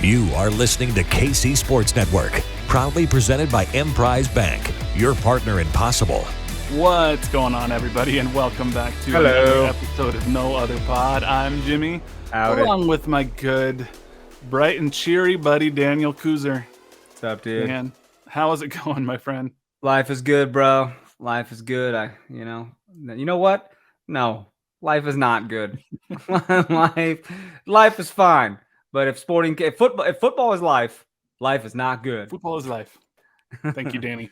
You are listening to KC Sports Network, proudly presented by Emprise Bank, your partner in possible. What's going on, everybody, and welcome back to another episode of No Other Pod. I'm Jimmy, along with my good, bright and cheery buddy, Daniel Kooser. What's up, dude? Man, how is it going, my friend? Life is good, bro. Life is good. You know what? No, life is not good. life is fine. But if football is life, life is not good. Football is life. Thank you, Danny.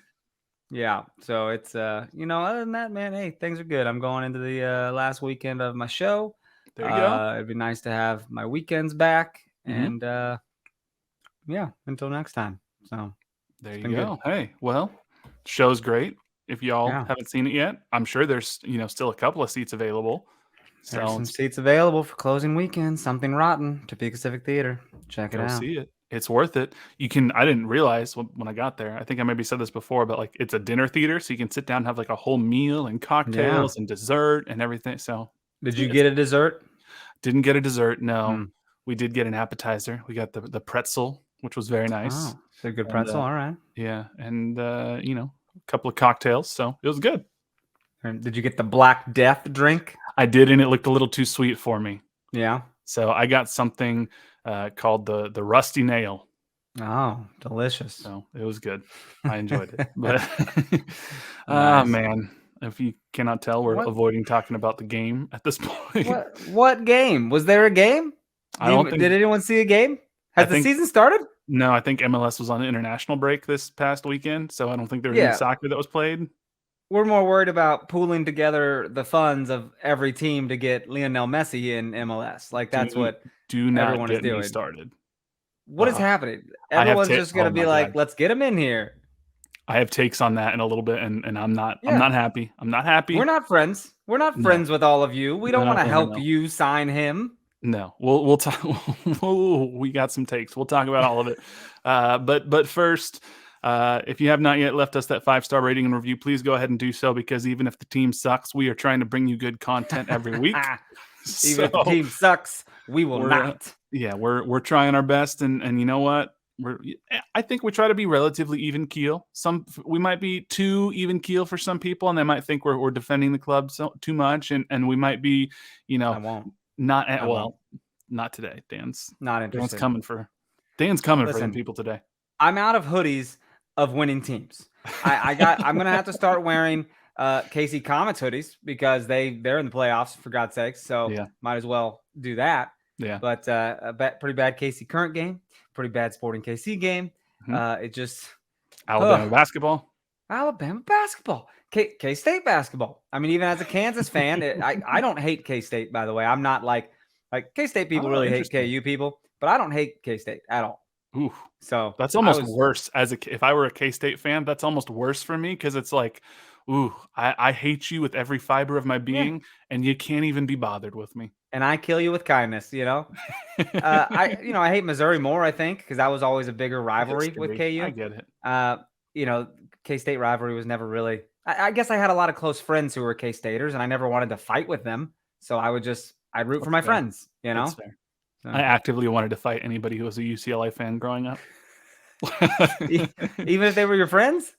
Yeah. So it's other than that, man, hey, things are good. I'm going into the last weekend of my show. There you go. It'd be nice to have my weekends back, and until next time. So there you go. Good. Hey, well, show's great. If y'all haven't seen it yet, I'm sure there's still a couple of seats available. There's some seats available for closing weekend. Something Rotten, Topeka Civic Theater. Check it out. See it. It's worth it. I didn't realize when I got there. I think I maybe said this before, but like it's a dinner theater, so you can sit down and have like a whole meal and cocktails and dessert and everything. So, did you get a dessert? Didn't get a dessert. No, we did get an appetizer. We got the pretzel, which was very nice. Oh, it's a good pretzel. All right. Yeah, and a couple of cocktails. So it was good. And did you get the Black Death drink? I did, and it looked a little too sweet for me. Yeah. So I got something called the Rusty Nail. Oh, delicious. So it was good. I enjoyed it. But nice. Man, if you cannot tell, we're avoiding talking about the game at this point. What game? Was there a game? Did anyone see a game? Has the season started? No, I think MLS was on an international break this past weekend, so I don't think there was any soccer that was played. We're more worried about pooling together the funds of every team to get Lionel Messi in MLS. Like that's what everyone is doing. Started. What is happening? Everyone's just going to be like, let's get him in here. I have takes on that in a little bit, and I'm not happy. I'm not happy. We're not friends. We're not friends with all of you. We don't want to help you sign him. No, we'll talk. We got some takes. We'll talk about all of it. But first, if you have not yet left us that 5-star rating and review, please go ahead and do so, because even if the team sucks, we are trying to bring you good content every week. Even if the team sucks, we will not. We're trying our best, and you know what? I think we try to be relatively even keel. We might be too even keel for some people, and they might think we're defending the club too much, and we might be, I won't. Not today. Dan's not interested. Dan's coming for them people today. I'm out of hoodies of winning teams. I'm gonna have to start wearing KC Comets hoodies because they're in the playoffs, for God's sakes. So might as well do that. Yeah. But pretty bad KC current game, pretty bad Sporting KC game. It just Alabama basketball. K-State basketball. I mean, even as a Kansas fan, I don't hate K-State, by the way. I'm not like K-State people really hate KU people, but I don't hate K-State at all. Ooh, so that's almost worse. If I were a K-State fan, that's almost worse for me, because it's like, I hate you with every fiber of my being, and you can't even be bothered with me. And I kill you with kindness, I hate Missouri more, I think, because that was always a bigger rivalry with KU. I get it. K-State rivalry was never really. I guess I had a lot of close friends who were K-Staters, and I never wanted to fight with them, so I'd root for my friends. That's fair. So. I actively wanted to fight anybody who was a UCLA fan growing up. Even if they were your friends?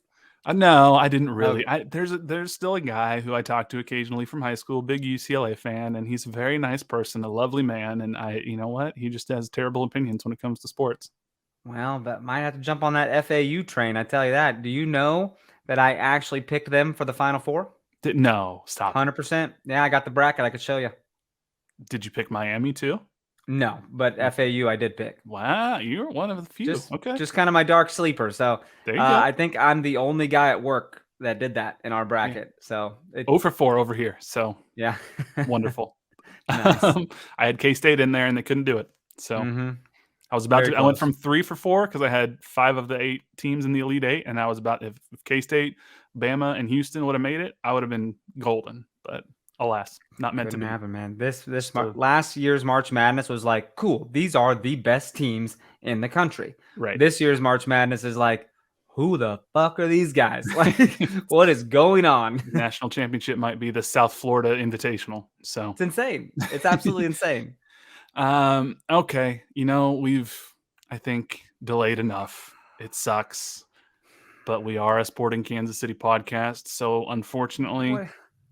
No, I didn't really. There's still a guy who I talk to occasionally from high school, big UCLA fan, and he's a very nice person, a lovely man, and you know what? He just has terrible opinions when it comes to sports. Well, that might have to jump on that FAU train, I tell you that. Do you know that I actually picked them for the Final Four? No, stop. 100%. Yeah, I got the bracket. I could show you. Did you pick Miami too? No, but FAU I did pick. Wow, you're one of the few. Just kind of my dark sleeper. So there you go. I think I'm the only guy at work that did that in our bracket. Yeah. So 0 for 4 over here. So yeah, wonderful. Nice. I had K-State in there and they couldn't do it. So I was about I went from 3 for 4 because I had 5 of the 8 teams in the Elite 8, and I was about, if K-State, Bama, and Houston would have made it, I would have been golden. But alas, not meant to be. Happen, man. Last year's March Madness was like, cool, these are the best teams in the country. Right. This year's March Madness is like, who the fuck are these guys? Like, what is going on? National championship might be the South Florida Invitational. So it's insane. It's absolutely insane. Okay. I think delayed enough. It sucks, but we are a Sporting Kansas City podcast. So unfortunately,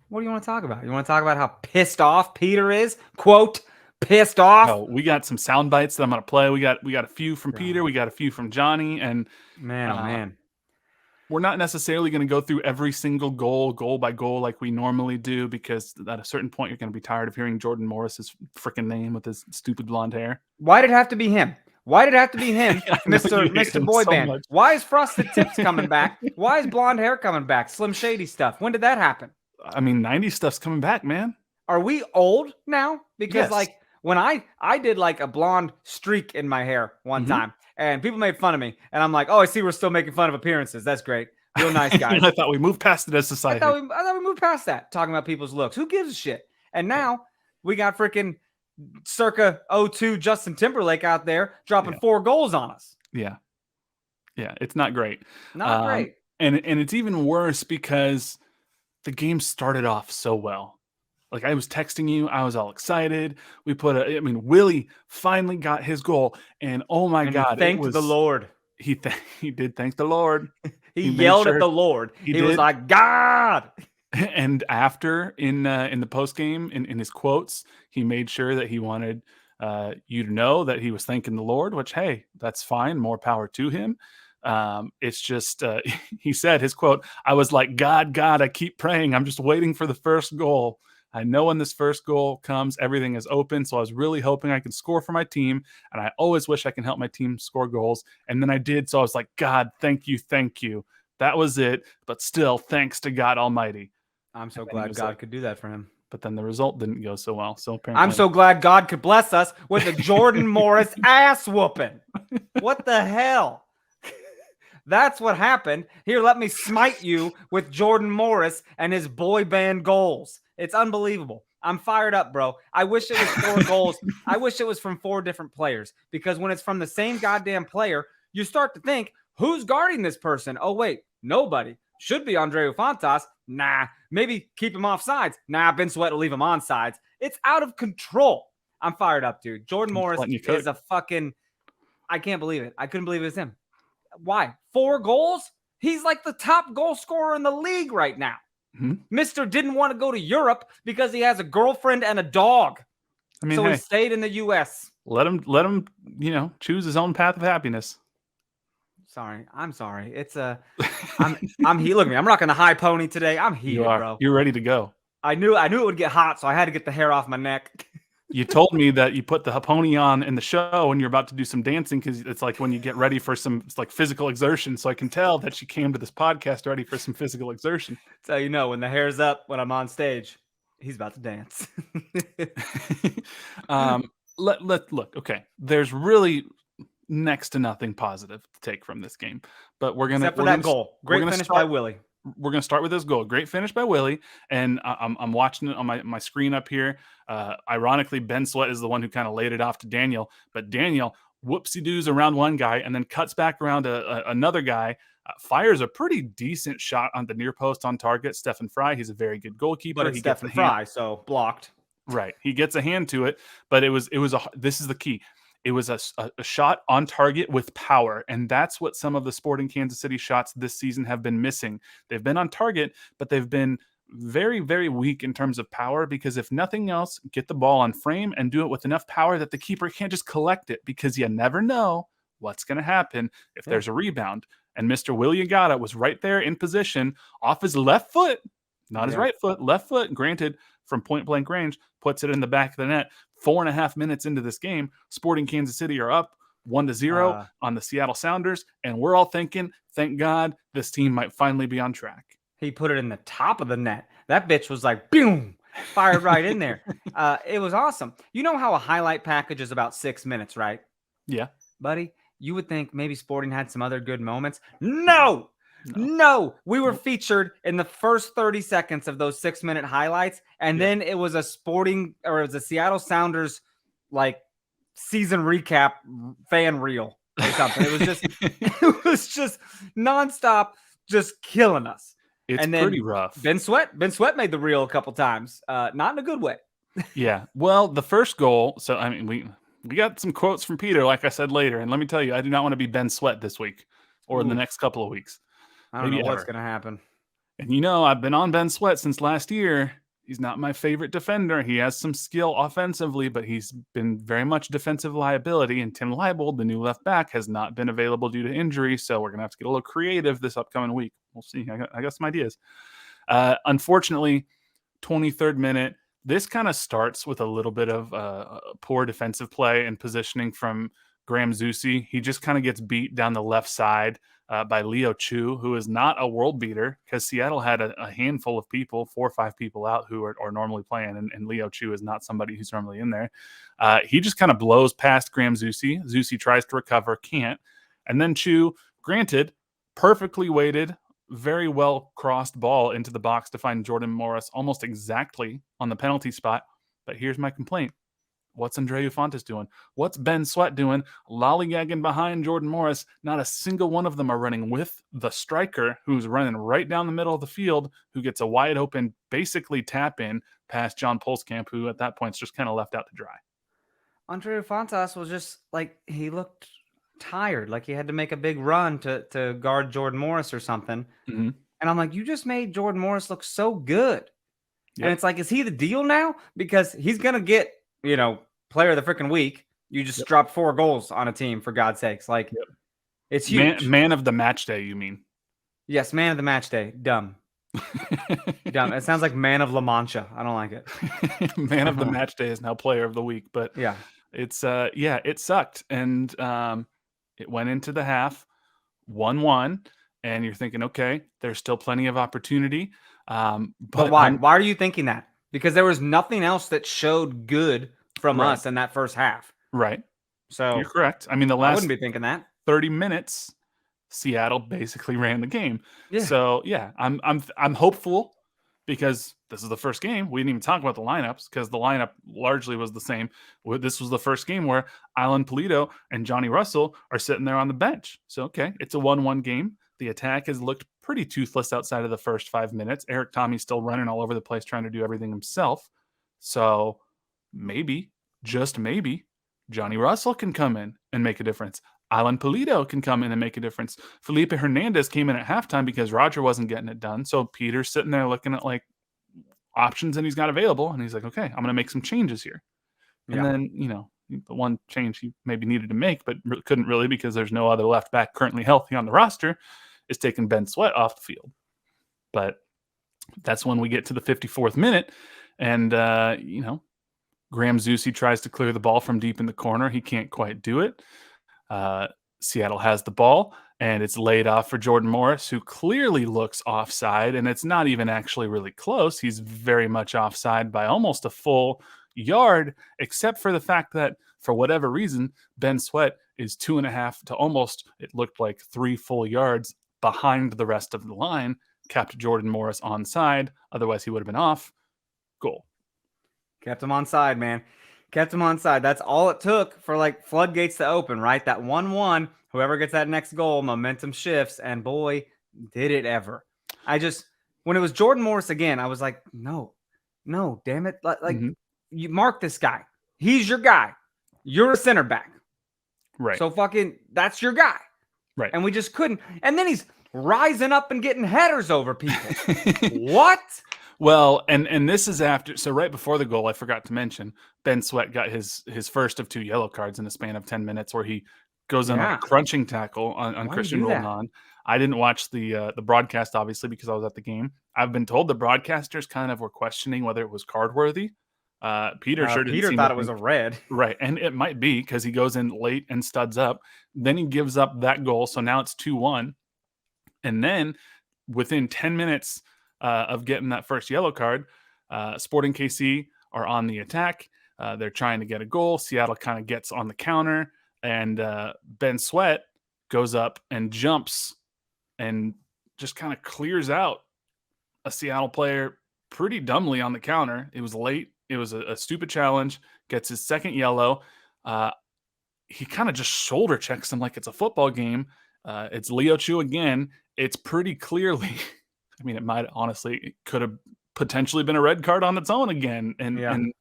what do you want to talk about? You want to talk about how pissed off Peter is? Quote, pissed off. No, we got some sound bites that I'm going to play. We got a few from Peter. We got a few from Johnny. And man, we're not necessarily going to go through every single goal by goal like we normally do, because at a certain point, you're going to be tired of hearing Jordan Morris's freaking name with his stupid blonde hair. Why did it have to be him? Why did it have to be him, Mr. Boy Band? Much. Why is Frosted Tips coming back? Why is blonde hair coming back? Slim Shady stuff. When did that happen? I mean, 90s stuff's coming back, man. Are we old now? Because like when I did like a blonde streak in my hair one time, and people made fun of me, and I'm like, oh, I see we're still making fun of appearances. That's great. Real nice guys. I thought we moved past it as society. I thought we moved past that, talking about people's looks. Who gives a shit? And now we got freaking circa 02 Justin Timberlake out there dropping 4 goals on us. Yeah, it's not great. Not great. And it's even worse because the game started off so well. Like, I was texting you, I was all excited. Willy finally got his goal, and oh my God, he thanked the Lord. He did thank the Lord. He yelled at the Lord. He was like, God. And after in the post game, in his quotes, he made sure that he wanted you to know that he was thanking the Lord. Which, hey, that's fine. More power to him. It's just he said, his quote, "I was like, God, I keep praying. I'm just waiting for the first goal. I know when this first goal comes, everything is open. So I was really hoping I could score for my team. And I always wish I can help my team score goals. And then I did. So I was like, God, thank you. That was it. But still, thanks to God Almighty." I'm so glad God could do that for him. But then the result didn't go so well. So apparently, I'm so glad God could bless us with a Jordan Morris ass whooping. What the hell? That's what happened. Here, let me smite you with Jordan Morris and his boy band goals. It's unbelievable. I'm fired up, bro. I wish it was 4 goals. I wish it was from 4 different players, because when it's from the same goddamn player, you start to think, who's guarding this person? Oh, wait, nobody. Should be Andreu Fontas. Nah, maybe keep him off sides. Nah, Ben Sweat will leave him on sides. It's out of control. I'm fired up, dude. Jordan Morris is a fucking... I can't believe it. I couldn't believe it was him. Why? 4 goals? He's like the top goal scorer in the league right now. Mister didn't want to go to Europe because he has a girlfriend and a dog. I mean, so he stayed in the U.S. Let him, choose his own path of happiness. I'm sorry. It's I'm he. Look at me. I'm rocking the high pony today. I'm heated, bro. You're ready to go. I knew it would get hot, so I had to get the hair off my neck. You told me that you put the pony on in the show and you're about to do some dancing, because it's like when you get ready for some physical exertion. So I can tell that you came to this podcast ready for some physical exertion. So when the hair's up, when I'm on stage, he's about to dance. Look. Okay, there's really next to nothing positive to take from this game, but except for that goal. Great finish by Willy. We're going to start with this goal. Great finish by Willy. And I'm watching it on my screen up here. Ironically, Ben Sweat is the one who kind of laid it off to Daniel. But Daniel whoopsie-doos around one guy and then cuts back around another guy, fires a pretty decent shot on the near post on target. Stephen Fry, he's a very good goalkeeper. But it's Stephen Fry, so blocked. Right. He gets a hand to it. But this is the key. It was a shot on target with power, and that's what some of the Sporting Kansas City shots this season have been missing. They've been on target, but they've been very, very weak in terms of power, because if nothing else, get the ball on frame and do it with enough power that the keeper can't just collect it, because you never know what's going to happen if there's a rebound. And Mr. Willy Agada was right there in position off his left foot, not his right foot, left foot, granted, from point-blank range, puts it in the back of the net. 4.5 minutes into this game, Sporting Kansas City are up 1-0 on the Seattle Sounders, and we're all thinking, thank God, this team might finally be on track. He put it in the top of the net. That bitch was like, boom, fired right in there. It was awesome. You know how a highlight package is about 6 minutes, right? Yeah. Buddy, you would think maybe Sporting had some other good moments. No, we were featured in the first 30 seconds of those 6-minute highlights, and then it was a Seattle Sounders season recap fan reel or something. It was just nonstop, just killing us. It's pretty rough. Ben Sweat made the reel a couple times, not in a good way. Yeah. Well, the first goal. So I mean, we got some quotes from Peter, like I said later. And let me tell you, I do not want to be Ben Sweat this week or in the next couple of weeks. I don't know what's going to happen. And I've been on Ben Sweat since last year. He's not my favorite defender. He has some skill offensively, but he's been very much defensive liability. And Tim Leibold, the new left back, has not been available due to injury. So we're going to have to get a little creative this upcoming week. We'll see. I got some ideas. Unfortunately, 23rd minute, this kind of starts with a little bit of poor defensive play and positioning from Graham Zusi. He just kind of gets beat down the left side by Leo Chu, who is not a world beater, because Seattle had a handful of people, 4 or 5 people out who are normally playing, and Leo Chu is not somebody who's normally in there. He just kind of blows past Graham Zusi. Zusi tries to recover, can't. And then Chu, granted, perfectly weighted, very well crossed ball into the box to find Jordan Morris almost exactly on the penalty spot. But here's my complaint. What's Andreu Fontes doing? What's Ben Sweat doing? Lollygagging behind Jordan Morris. Not a single one of them are running with the striker, who's running right down the middle of the field, who gets a wide open, basically tap in past John Polskamp, who at that point is just kind of left out to dry. Andreu Fontes was just like, he looked tired, like he had to make a big run to guard Jordan Morris or something. Mm-hmm. And I'm like, you just made Jordan Morris look so good. Yep. And it's like, is he the deal now? Because he's going to get, player of the freaking week. You just dropped 4 goals on a team, for God's sakes. Like, it's huge. Man of the match day, you mean? Yes, man of the match day. Dumb. Dumb. It sounds like man of La Mancha. I don't like it. Man of the match day is now player of the week. But yeah, it's it sucked. And it went into the half 1-1. And you're thinking, okay, there's still plenty of opportunity. But why? Why are you thinking that? Because there was nothing else that showed good from us in that first half. Right. So you're correct. I mean, I wouldn't be thinking that. 30 minutes, Seattle basically ran the game. Yeah. So yeah, I'm hopeful, because this is the first game. We didn't even talk about the lineups, because the lineup largely was the same. This was the first game where Alan Pulido and Johnny Russell are sitting there on the bench. So, okay, it's a 1-1 game. The attack has looked pretty toothless outside of the first 5 minutes. Eric Tommy's still running all over the place trying to do everything himself. So maybe, just maybe, Johnny Russell can come in and make a difference. Alan Pulido can come in and make a difference. Felipe Hernandez came in at halftime because Roger wasn't getting it done. So Peter's sitting there looking at like options and he's got available. And he's like, okay, I'm going to make some changes here. And then, the one change he maybe needed to make, but couldn't really, because there's no other left back currently healthy on the roster, is taking Ben Sweat off the field. But that's when we get to the 54th minute. And, Graham Zusi tries to clear the ball from deep in the corner. He can't quite do it. Seattle has the ball, and it's laid off for Jordan Morris, who clearly looks offside, and it's not even actually really close. He's very much offside by almost a full yard, except for the fact that, for whatever reason, Ben Sweat is 2.5 to almost, it looked like 3 full yards behind the rest of the line, kept Jordan Morris onside. Otherwise, he would have been off. Goal. Kept him onside, man. Kept him onside. That's all it took for like floodgates to open, right? That 1-1, whoever gets that next goal, momentum shifts, and boy, did it ever. When it was Jordan Morris again, I was like, no, damn it. You mark this guy. He's your guy. You're a center back. Right. So that's your guy. Right. And we just couldn't. And then he's rising up and getting headers over people. What? Well, and this is after, so right before the goal, I forgot to mention, Ben Sweat got his first of 2 yellow cards in the span of 10 minutes, where he goes on a crunching tackle on Christian Roldan. I didn't watch the broadcast, obviously, because I was at the game. I've been told the broadcasters kind of were questioning whether it was card worthy. Peter thought it was a red. Right, and it might be, because he goes in late and studs up. Then he gives up that goal, so now it's 2-1. And then within 10 minutes of getting that first yellow card, Sporting KC are on the attack. They're trying to get a goal. Seattle kind of gets on the counter, and Ben Sweat goes up and jumps and just kind of clears out a Seattle player pretty dumbly on the counter. It was late. It was a stupid challenge. Gets his second yellow. He kind of just shoulder checks him like it's a football game. It's Leo Chu again. It's pretty clearly, I mean, it could have potentially been a red card on its own again. And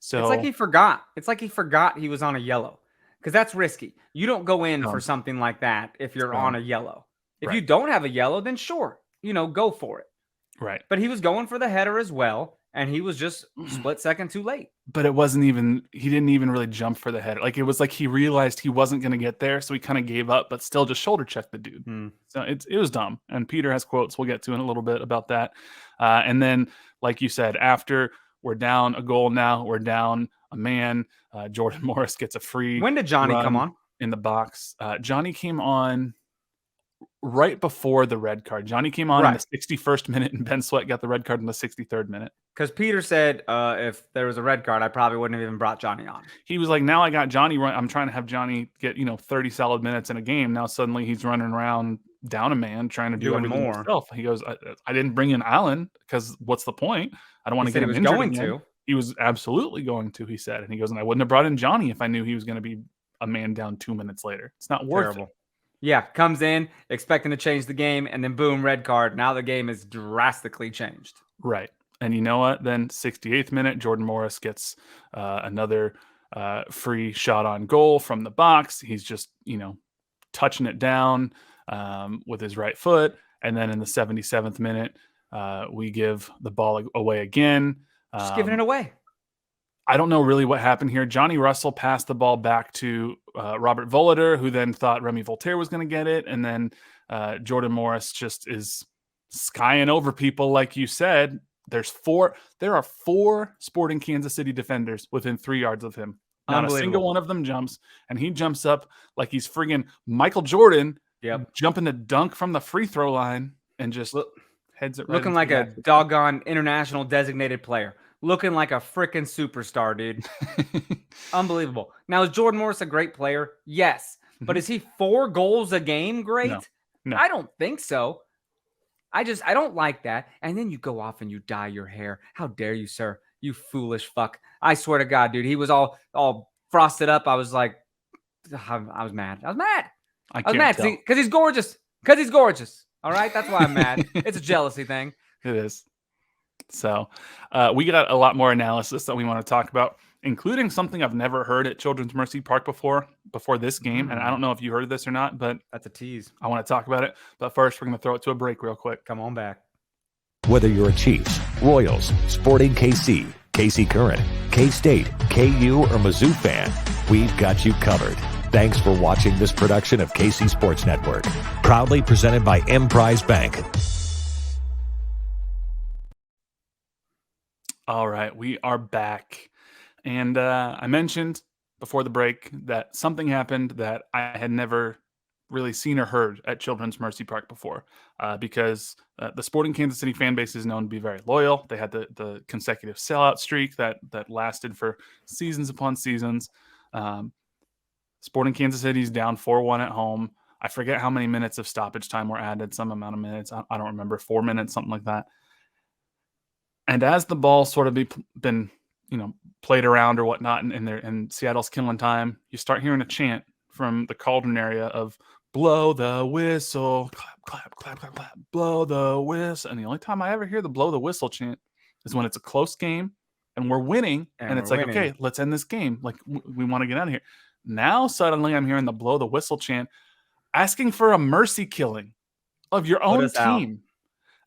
So it's like he forgot. It's like he forgot he was on a yellow, because that's risky. You don't go in for something like that if you're on a yellow. If you don't have a yellow, then sure, go for it. Right. But he was going for the header as well, and he was just split second too late. But he didn't even really jump for the header. Like, it was like he realized he wasn't going to get there, so he kind of gave up, but still just shoulder checked the dude. So it was dumb. And Peter has quotes we'll get to in a little bit about that. And then, like you said, after we're down a goal now, we're down a man. Jordan Morris gets a free. When did Johnny come on? In the box. Johnny came on right before the red card. Johnny came on in the 61st minute, and Ben Sweat got the red card in the 63rd minute. Because Peter said if there was a red card, I probably wouldn't have even brought Johnny on. He was like, now I got Johnny. I'm trying to have Johnny get 30 solid minutes in a game. Now suddenly he's running around down a man trying to do everything more himself. He goes, I didn't bring in Allen because what's the point? I don't want to get him injured. Going to. He was absolutely going to, he said. And he goes, and I wouldn't have brought in Johnny if I knew he was going to be a man down 2 minutes later. It's not worth it. Yeah, comes in expecting to change the game, and then boom, red card. Now the game is drastically changed. Right. And you know what? Then 68th minute, Jordan Morris gets another free shot on goal from the box. He's just, touching it down with his right foot. And then in the 77th minute, we give the ball away again. Just giving it away. I don't know really what happened here. Johnny Russell passed the ball back to Robert Volader, who then thought Remy Voltaire was going to get it. And then Jordan Morris just is skying over people, like you said. There are 4 Sporting Kansas City defenders within 3 yards of him. Not a single one of them jumps. And he jumps up like he's friggin' Michael Jordan, jumping to dunk from the free throw line and just heads it right. Looking like a doggone international designated player. Looking like a freaking superstar, dude. Unbelievable. Now, is Jordan Morris a great player? Yes. But is he 4 goals a game great? No. I don't think so. I don't like that. And then you go off and you dye your hair. How dare you, sir? You foolish fuck. I swear to God, dude. He was all frosted up. I was like, I was mad. I was mad because he's gorgeous. Because he's gorgeous. All right? That's why I'm mad. It's a jealousy thing. It is. So we got a lot more analysis that we want to talk about, including something I've never heard at Children's Mercy Park before this game. And I don't know if you heard of this or not, but that's a tease. I want to talk about it. But first, we're going to throw it to a break real quick. Come on back. Whether you're a Chiefs, Royals, Sporting KC, KC Current, K-State, KU, or Mizzou fan, we've got you covered. Thanks for watching this production of KC Sports Network, proudly presented by Emprise Bank. All right, we are back. And I mentioned before the break that something happened that I had never really seen or heard at Children's Mercy Park before, because the Sporting Kansas City fan base is known to be very loyal. They had the consecutive sellout streak that lasted for seasons upon seasons. Sporting Kansas City's down 4-1 at home. I forget how many minutes of stoppage time were added, some amount of minutes. I don't remember, 4 minutes, something like that. And as the ball sort of been played around or whatnot in Seattle's killing time, you start hearing a chant from the Cauldron area of blow the whistle, clap, clap, clap, clap, clap, blow the whistle. And the only time I ever hear the blow the whistle chant is when it's a close game and we're winning. And it's like, okay, let's end this game. Like, we want to get out of here. Now, suddenly I'm hearing the blow the whistle chant asking for a mercy killing of your own team.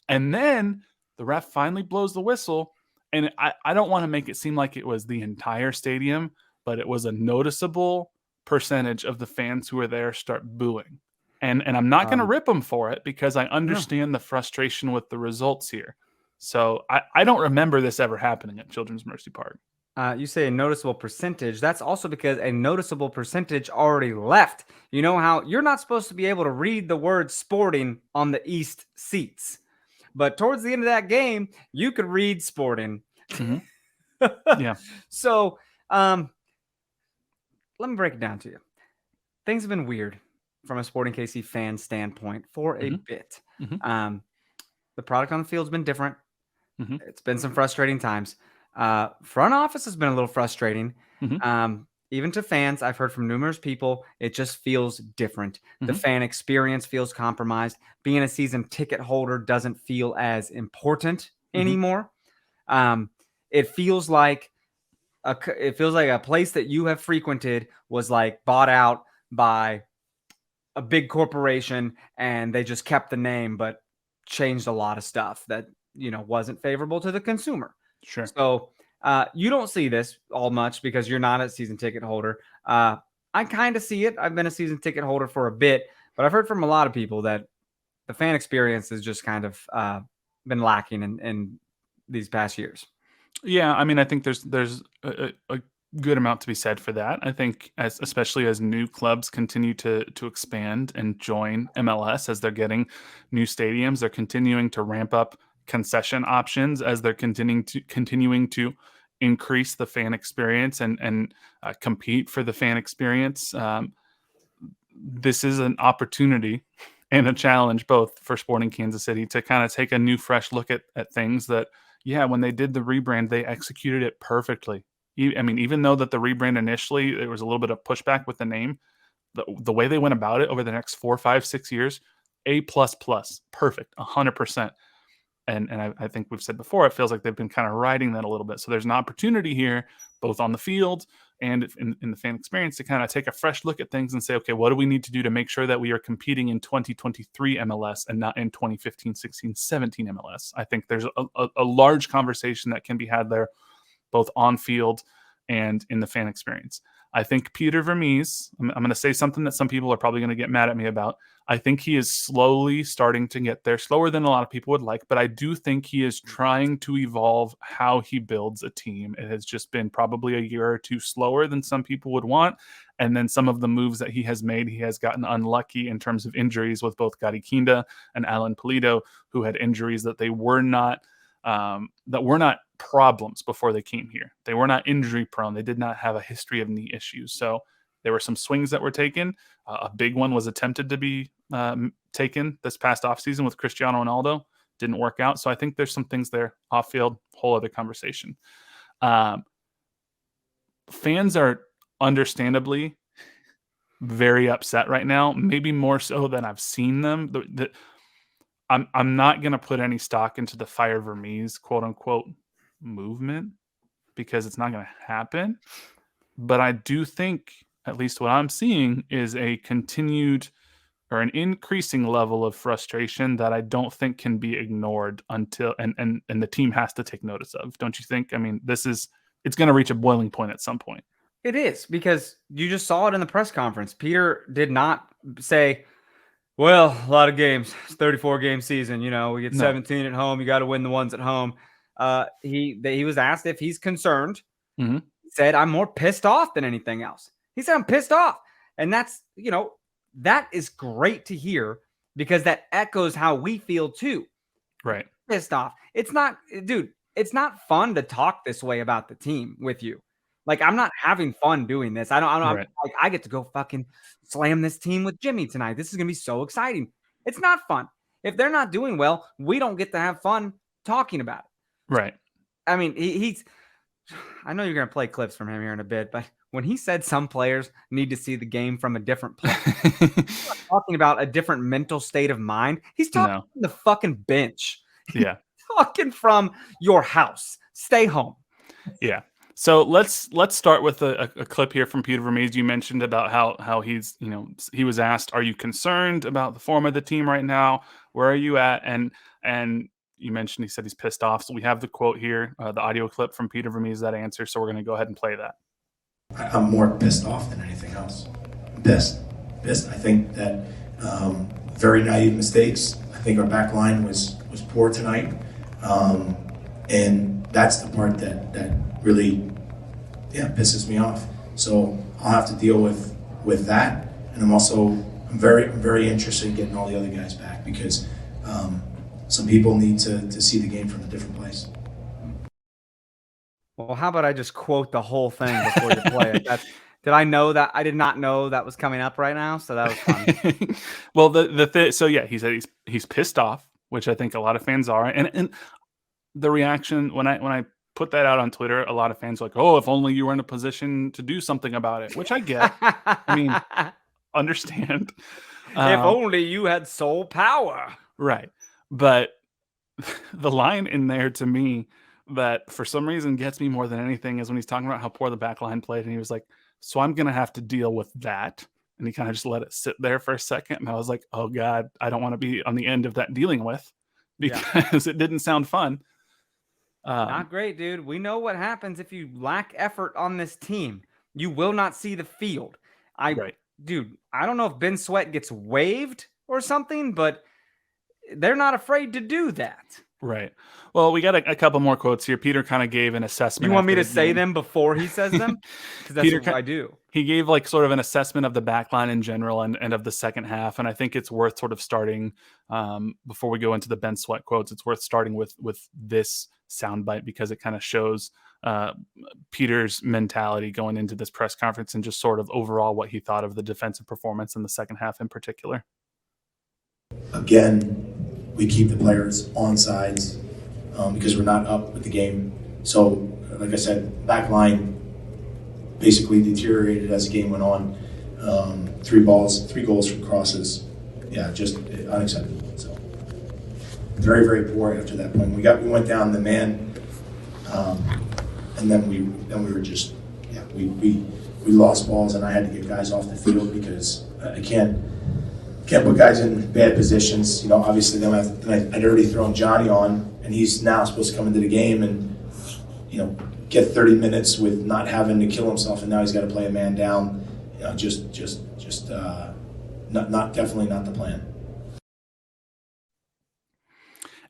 And then the ref finally blows the whistle, and I don't want to make it seem like it was the entire stadium, but it was a noticeable percentage of the fans who were there start booing. And I'm not going to rip them for it because I understand the frustration with the results here. So I don't remember this ever happening at Children's Mercy Park. You say a noticeable percentage. That's also because a noticeable percentage already left. You know how you're not supposed to be able to read the word sporting on the East seats. But towards the end of that game, you could read Sporting. Mm-hmm. Yeah. So let me break it down to you. Things have been weird from a Sporting KC fan standpoint for a bit. Mm-hmm. The product on the field has been different. Mm-hmm. It's been some frustrating times. Front office has been a little frustrating. Mm-hmm. Even to fans, I've heard from numerous people, it just feels different. Mm-hmm. The fan experience feels compromised. Being a season ticket holder doesn't feel as important anymore. It feels like it feels like a place that you have frequented was like bought out by a big corporation and they just kept the name, but changed a lot of stuff that, wasn't favorable to the consumer. Sure. So you don't see this all much because you're not a season ticket holder. I kind of see it. I've been a season ticket holder for a bit, but I've heard from a lot of people that the fan experience has just kind of been lacking in these past years. Yeah, I mean, I think there's a good amount to be said for that. I think especially as new clubs continue to expand and join MLS, as they're getting new stadiums, they're continuing to ramp up concession options, as they're continuing to increase the fan experience and compete for the fan experience. This is an opportunity and a challenge both for Sporting Kansas City to kind of take a new, fresh look at things that, yeah, when they did the rebrand, they executed it perfectly. I mean, even though that the rebrand initially, there was a little bit of pushback with the name, the way they went about it over the next 4, 5, 6 years, A++, perfect, 100%. And I think we've said before, it feels like they've been kind of riding that a little bit. So there's an opportunity here, both on the field and in the fan experience, to kind of take a fresh look at things and say, okay, what do we need to do to make sure that we are competing in 2023 MLS and not in 2015, 16, 17 MLS? I think there's a large conversation that can be had there, both on field and in the fan experience. I think Peter Veremes, I'm going to say something that some people are probably going to get mad at me about. I think he is slowly starting to get there, slower than a lot of people would like, but I do think he is trying to evolve how he builds a team. It has just been probably a year or two slower than some people would want. And then some of the moves that he has made, he has gotten unlucky in terms of injuries with both Gadi Kinda and Alan Pulido, who had injuries that were not problems before they came here. They were not injury prone. They did not have a history of knee issues. So there were some swings that were taken. A big one was attempted to be taken this past offseason with Cristiano Ronaldo. Didn't work out. So I think there's some things there off field, whole other conversation. Fans are understandably very upset right now, maybe more so than I've seen them. I'm not going to put any stock into the fire Veremes, quote unquote, movement, because it's not going to happen. But I do think, at least what I'm seeing, is a continued or an increasing level of frustration that I don't think can be ignored until and the team has to take notice of. Don't you think? I mean, it's going to reach a boiling point at some point. It is, because you just saw it in the press conference. Peter did not say, well, a lot of games. It's 34-game season. We get 17 at home. You got to win the ones at home. He was asked if he's concerned. Mm-hmm. He said, I'm more pissed off than anything else. He said, I'm pissed off. And that's, that is great to hear, because that echoes how we feel too. Right. Pissed off. It's not fun to talk this way about the team with you. Like, I'm not having fun doing this. I don't right. like, I get to go fucking slam this team with Jimmy tonight. This is going to be so exciting. It's not fun. If they're not doing well, we don't get to have fun talking about it. Right. I mean, he's, I know you're going to play clips from him here in a bit, but when he said some players need to see the game from a different place, he's not talking about a different mental state of mind. He's talking from the fucking bench. Yeah. He's talking from your house. Stay home. Yeah. So let's start with a clip here from Peter Veremes. You mentioned about how he's, he was asked, are you concerned about the form of the team right now? Where are you at? And you mentioned, he said he's pissed off. So we have the quote here, the audio clip from Peter Veremes, that answer. So we're going to go ahead and play that. I'm more pissed off than anything else. Pissed. I think that very naive mistakes. I think our back line was poor tonight. And that's the part that really pisses me off. So I'll have to deal with that. And I'm very interested in getting all the other guys back, because some people need to see the game from a different place. Well, how about I just quote the whole thing before you play it? Did I know that? I did not know that was coming up right now, so that was fun. Well, so yeah, he said he's pissed off, which I think a lot of fans are, and the reaction when I put that out on Twitter, a lot of fans were like, "Oh, if only you were in a position to do something about it," which I get. I mean, understand. If only you had soul power. Right. But the line in there to me that for some reason gets me more than anything is when he's talking about how poor the back line played, and he was like, so I'm going to have to deal with that. And he kind of just let it sit there for a second. And I was like, oh God, I don't want to be on the end of that dealing with, because it didn't sound fun. Not great, dude. We know what happens if you lack effort on this team. You will not see the field. Dude, I don't know if Ben Sweat gets waived or something, but they're not afraid to do that. Right. Well, we got a couple more quotes here. Peter kind of gave an assessment. You want me to say them before he says them? Because that's what I do. He gave like sort of an assessment of the back line in general and of the second half. And I think it's worth sort of starting before we go into the Ben Sweat quotes. It's worth starting with this soundbite because it kind of shows Peter's mentality going into this press conference and just sort of overall what he thought of the defensive performance in the second half in particular. Again, we keep the players on sides because we're not up with the game. So, like I said, back line basically deteriorated as the game went on. 3 goals from crosses. Yeah, just unacceptable. So, very, very poor after that point. We went down the man, and then we were just we lost balls, and I had to get guys off the field because I can't put guys in bad positions. Obviously, then I'd already thrown Johnny on, and he's now supposed to come into the game and, get 30 minutes with not having to kill himself, and now he's got to play a man down. Definitely not the plan.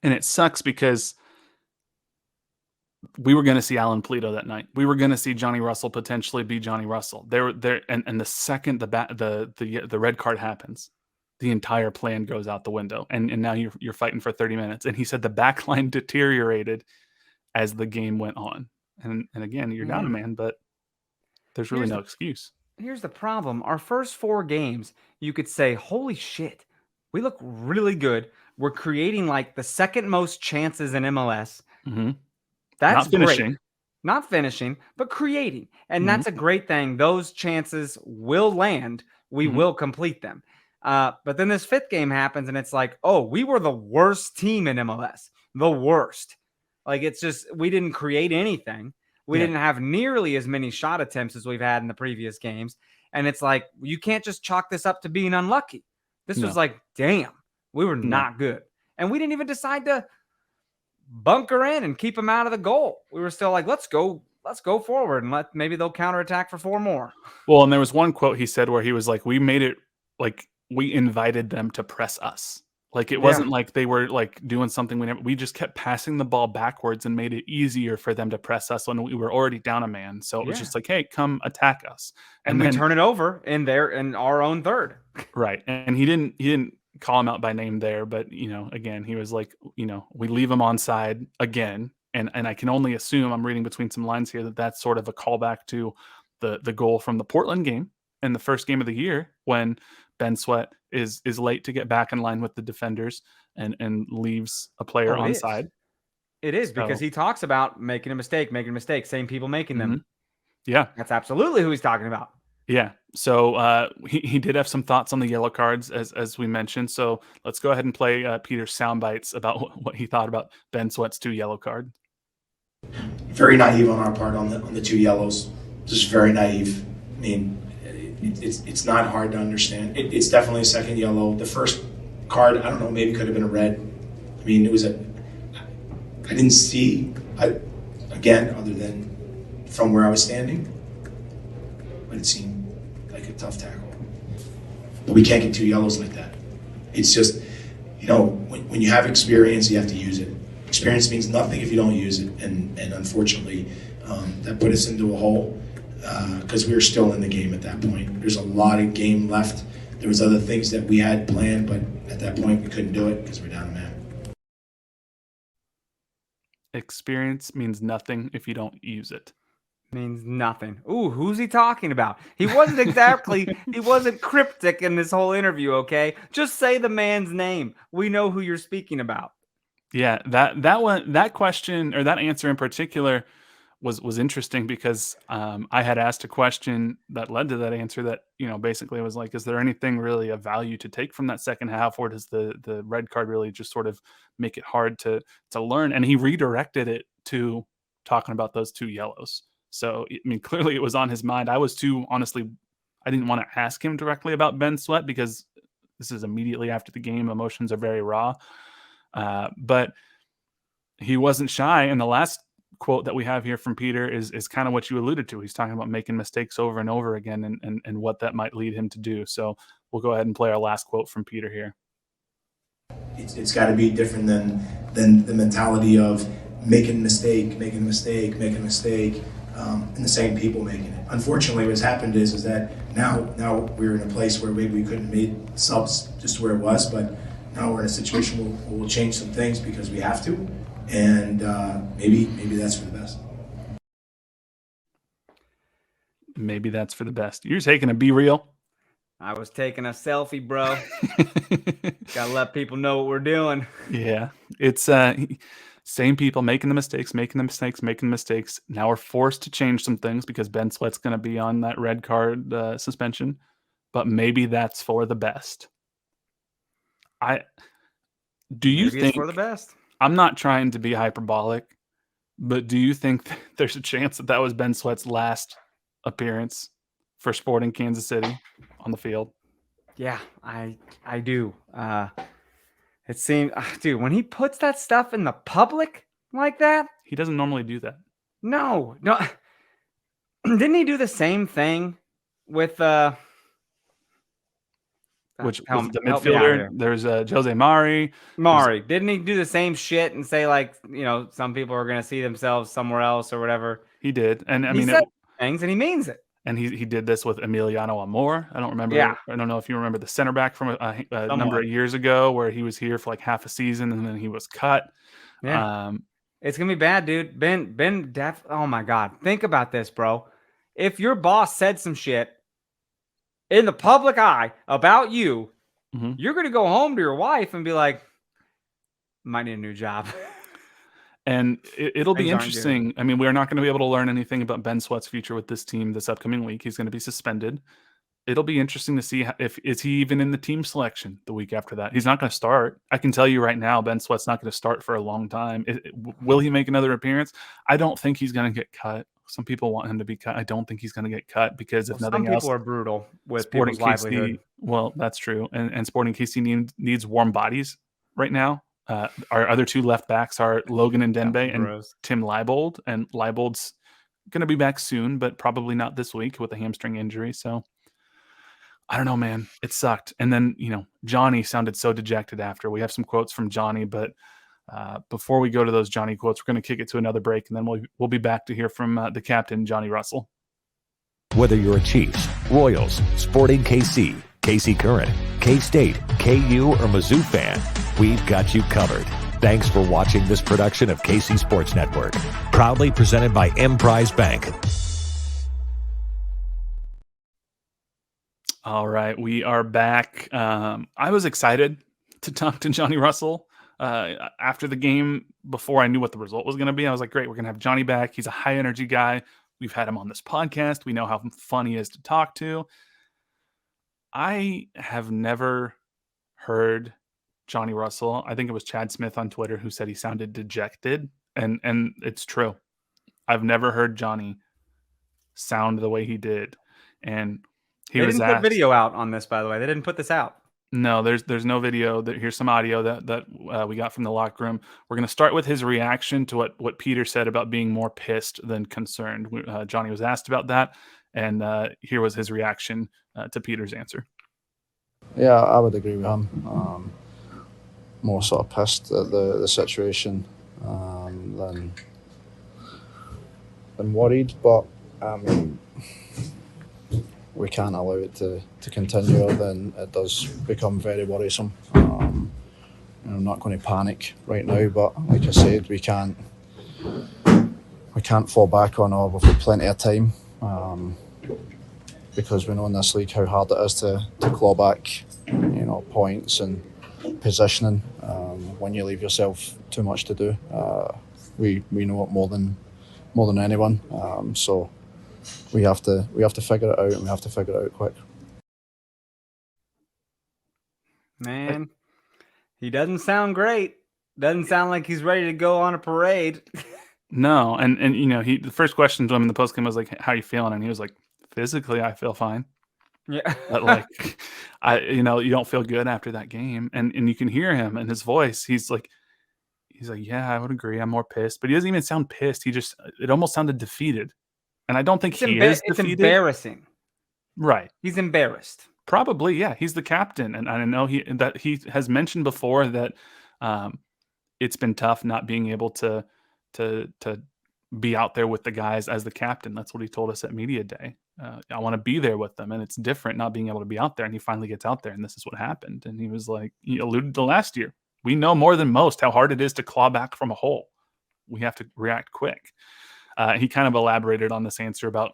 And it sucks because we were going to see Alan Polito that night. We were going to see Johnny Russell potentially be Johnny Russell. And the second the red card happens, the entire plan goes out the window, and now you're fighting for 30 minutes. And he said the back line deteriorated as the game went on. And again, you're down a man, but there's really no excuse. Here's the problem. Our first 4 games, you could say, holy shit, we look really good. We're creating like the second most chances in MLS. Mm-hmm. That's great. Not finishing, but creating. And that's a great thing. Those chances will land. We will complete them. But then this 5th game happens, and it's like, oh, we were the worst team in MLS. The worst. Like, it's just, we didn't create anything. We didn't have nearly as many shot attempts as we've had in the previous games. And it's like, you can't just chalk this up to being unlucky. This was like, damn, we were not good. And we didn't even decide to bunker in and keep them out of the goal. We were still like, let's go forward and maybe they'll counterattack for 4 more. Well, and there was one quote he said where he was like, we made it like we invited them to press us. Like, it wasn't like they were like doing something we just kept passing the ball backwards and made it easier for them to press us when we were already down a man. So it was just like, hey, come attack us. And then turn it over in our own third. Right. And he didn't call him out by name there, but again, he was like, we leave him onside again. And I can only assume, I'm reading between some lines here, that that's sort of a callback to the goal from the Portland game and the first game of the year when Ben Sweat is late to get back in line with the defenders and leaves a player onside. It is because he talks about making a mistake, same people making them. Yeah. That's absolutely who he's talking about. Yeah. So he did have some thoughts on the yellow cards, as we mentioned. So let's go ahead and play Peter's sound bites about what he thought about Ben Sweat's 2 yellow cards. Very naive on our part on the 2 yellows. Just very naive. I mean, it's not hard to understand. It's definitely a second yellow. The first card, I don't know, maybe could have been a red. I mean, I didn't see, again, other than from where I was standing, but it seemed like a tough tackle. But we can't get 2 yellows like that. It's just, when you have experience, you have to use it. Experience means nothing if you don't use it, and unfortunately, that put us into a hole. Because we were still in the game at that point. There's a lot of game left. There was other things that we had planned, but at that point we couldn't do it because we're down a man. Experience means nothing if you don't use it. Means nothing. Ooh, who's he talking about? He wasn't cryptic in this whole interview, okay? Just say the man's name. We know who you're speaking about. Yeah, that question or that answer in particular was interesting because I had asked a question that led to that answer that, basically was like, is there anything really of value to take from that second half, or does the red card really just sort of make it hard to learn? And he redirected it to talking about those 2 yellows. So, I mean, clearly it was on his mind. I was too, honestly, I didn't want to ask him directly about Ben Sweat because this is immediately after the game. Emotions are very raw. But he wasn't shy. And the last quote that we have here from Peter is kind of what you alluded to. He's talking about making mistakes over and over again and what that might lead him to do. So we'll go ahead and play our last quote from Peter here. It's got to be different than the mentality of making a mistake, and the same people making it. Unfortunately, what's happened is that now we're in a place where maybe we couldn't have made subs just where it was, but now we're in a situation where we'll change some things because we have to, and maybe that's for the best. Maybe that's for the best. You're taking a Be Real. I was taking a selfie, bro. Gotta let people know what we're doing. Yeah, it's same people making the mistakes. Now we're forced to change some things because Ben Sweat's going to be on that red card suspension, but maybe that's for the best. Do you think it's for the best? I'm not trying to be hyperbolic, but do you think there's a chance that was Ben Sweat's last appearance for Sporting Kansas City on the field? Yeah, I do. It seems, dude, when he puts that stuff in the public like that, he doesn't normally do that. No. Didn't he do the same thing with with the midfielder? There's Jose Mari. Didn't he do the same shit and say, like, some people are going to see themselves somewhere else or whatever? He did, and he said things, and he means it. And he did this with Emiliano Amor. I don't remember. Yeah. I don't know if you remember the center back from a number of years ago where he was here for like half a season and then he was cut. Yeah. It's going to be bad, dude. Ben, oh my God. Think about this, bro. If your boss said some shit in the public eye about you, you're going to go home to your wife and be like, might need a new job. And it'll be interesting. I mean, we're not going to be able to learn anything about Ben Sweat's future with this team this upcoming week. He's going to be suspended. It'll be interesting to see is he even in the team selection the week after that. He's not going to start. I can tell you right now, Ben Sweat's not going to start for a long time. Will he make another appearance? I don't think he's going to get cut. Some people want him to be cut. I don't think he's going to get cut because if nothing else, some people are brutal with Sporting people's livelihood. Well, that's true. And Sporting KC needs warm bodies right now. Our other 2 left backs are Logan and Denbe and Tim Leibold. And Leibold's going to be back soon, but probably not this week with a hamstring injury. So I don't know, man. It sucked. And then, Johnny sounded so dejected after. We have some quotes from Johnny, but before we go to those Johnny quotes, we're going to kick it to another break, and then we'll be back to hear from the captain, Johnny Russell. Whether you're a Chiefs, Royals, Sporting KC, KC Current, K-State, KU, or Mizzou fan, we've got you covered. Thanks for watching this production of KC Sports Network, proudly presented by Emprise Bank. All right, we are back. I was excited to talk to Johnny Russell after the game before I knew what the result was going to be. I was like, great, we're going to have Johnny back. He's a high energy guy. We've had him on this podcast. We know how fun he is to talk to. I have never heard Johnny Russell. I think it was Chad Smith on Twitter who said he sounded dejected, and it's true. I've never heard Johnny sound the way he did, and they didn't put video out on this, by the way. They didn't put this out. No, there's no video. Here's some audio that we got from the locker room. We're going to start with his reaction to what Peter said about being more pissed than concerned. Johnny was asked about that, and here was his reaction to Peter's answer. Yeah, I would agree with him. More sort of pissed at the situation than worried, but I mean, we can't allow it to continue, or then it does become very worrisome. I'm not going to panic right now, but like I said, we can't fall back on, we've got plenty of time, because we know in this league how hard it is to claw back, points and positioning when you leave yourself too much to do. We know it more than anyone, so we have to figure it out, and we have to figure it out quick. Man, he doesn't sound great. Doesn't sound like he's ready to go on a parade. No, and the first question to him in the postgame was like, "How are you feeling?" And he was like, "Physically, I feel fine." Yeah, but you don't feel good after that game, and you can hear him in his voice. He's like, "Yeah, I would agree. I'm more pissed," but he doesn't even sound pissed. It almost sounded defeated, and I don't think he is defeated. It's embarrassing, right? He's embarrassed. Probably, yeah. He's the captain, and I know he has mentioned before that it's been tough not being able to be out there with the guys as the captain. That's what he told us at media day. I want to be there with them, and it's different not being able to be out there. And he finally gets out there, and this is what happened. And he was like, he alluded to last year. We know more than most how hard it is to claw back from a hole. We have to react quick. He kind of elaborated on this answer about